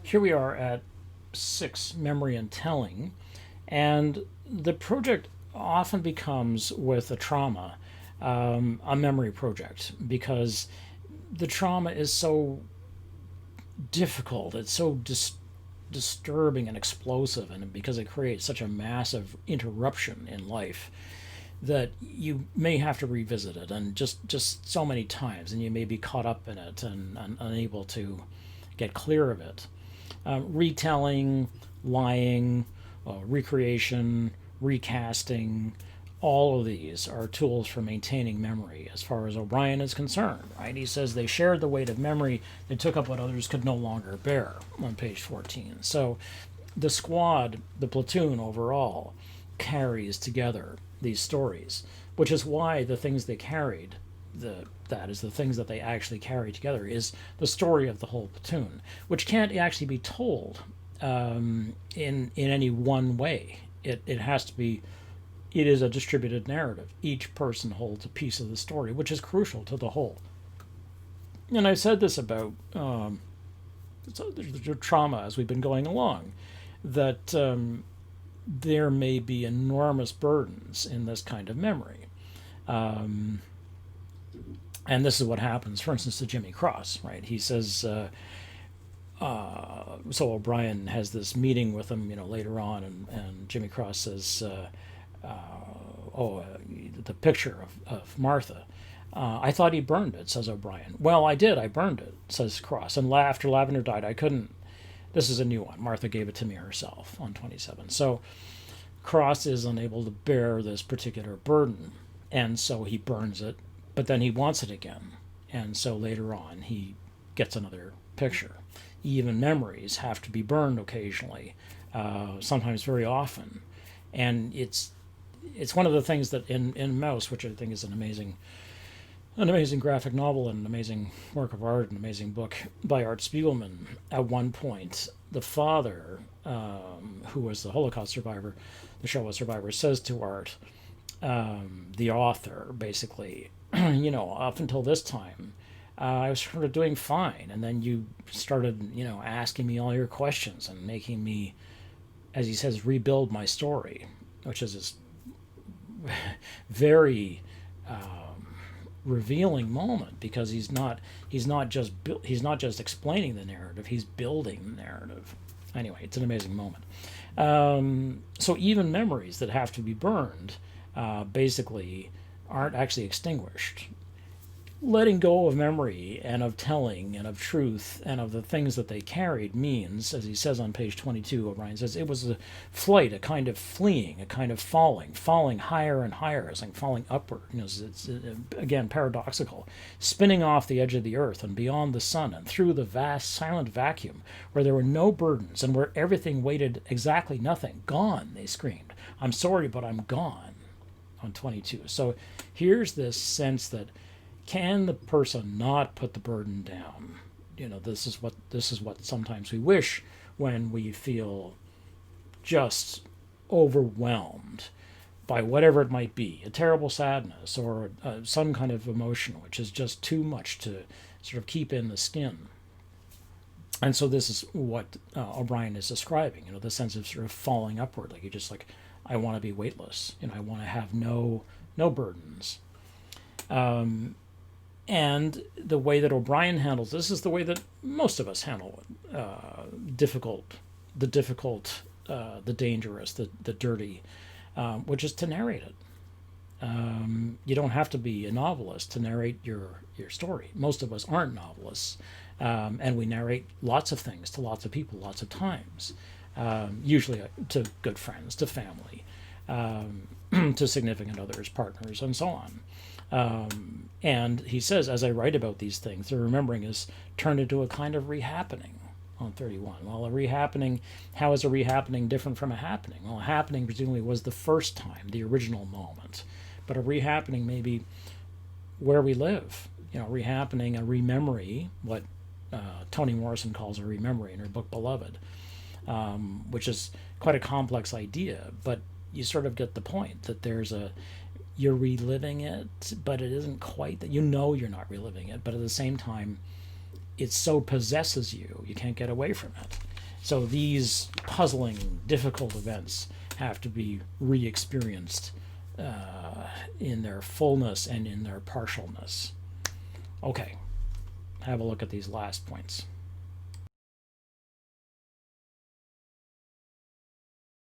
here we are at 6, memory and telling, and the project often becomes, with a trauma, a memory project, because the trauma is so difficult, it's so disturbing and explosive, and because it creates such a massive interruption in life that you may have to revisit it, and just so many times, and you may be caught up in it and unable to get clear of it. Retelling, lying, recreation, recasting, all of these are tools for maintaining memory as far as O'Brien is concerned, right? He says they shared the weight of memory, they took up what others could no longer bear, on page 14. So the squad, the platoon overall, carries together these stories, which is why the things they carried, that is the things that they actually carry together, is the story of the whole platoon, which can't actually be told in any one way. It has to be. It is a distributed narrative. Each person holds a piece of the story, which is crucial to the whole. And I've said this about the trauma as we've been going along, that there may be enormous burdens in this kind of memory. And this is what happens, for instance, to Jimmy Cross, right? He says, so O'Brien has this meeting with him, later on, and Jimmy Cross says, the picture of Martha. I thought he burned it, says O'Brien. Well, I did. I burned it, says Cross. And after Lavender died, I couldn't. This is a new one. Martha gave it to me herself on 27. So Cross is unable to bear this particular burden, and so he burns it, but then he wants it again. And so later on, he gets another picture. Even memories have to be burned occasionally, sometimes very often. And it's one of the things that in Mouse, which I think is an amazing graphic novel and an amazing work of art, an amazing book by Art Spiegelman. At one point, the father, who was the Holocaust survivor, the Shoah survivor, says to Art, the author, basically, up until this time, I was sort of doing fine, and then you started, asking me all your questions and making me, as he says, rebuild my story, which is this very revealing moment, because he's not just explaining the narrative, he's building the narrative. Anyway, it's an amazing moment. So even memories that have to be burned basically aren't actually extinguished. Letting go of memory and of telling and of truth and of the things that they carried means, as he says on page 22, O'Brien says, it was a flight, a kind of fleeing, a kind of falling higher and higher, it's like falling upward. It's again paradoxical, spinning off the edge of the earth and beyond the sun and through the vast silent vacuum where there were no burdens and where everything weighted exactly nothing. Gone, they screamed. I'm sorry, but I'm gone, on 22. So here's this sense that, can the person not put the burden down? This is what sometimes we wish when we feel just overwhelmed by whatever it might be, a terrible sadness or some kind of emotion which is just too much to sort of keep in the skin. And so this is what O'Brien is describing, the sense of sort of falling upward, like you just like, I want to be weightless, I want to have no burdens. And the way that O'Brien handles this is the way that most of us handle the difficult, the dangerous, the dirty, which is to narrate it. You don't have to be a novelist to narrate your story. Most of us aren't novelists, and we narrate lots of things to lots of people lots of times, usually to good friends, to family, to significant others, partners, and so on. And he says, as I write about these things, the remembering is turned into a kind of rehappening, on 31. Well, a rehappening, how is a rehappening different from a happening? Well, a happening presumably was the first time, the original moment. But a rehappening may be where we live. Rehappening, a rememory, what Toni Morrison calls a rememory in her book Beloved, which is quite a complex idea, but you sort of get the point that you're reliving it, but it isn't quite that. You're not reliving it, but at the same time, it so possesses you, you can't get away from it. So these puzzling, difficult events have to be re-experienced in their fullness and in their partialness. Okay, have a look at these last points.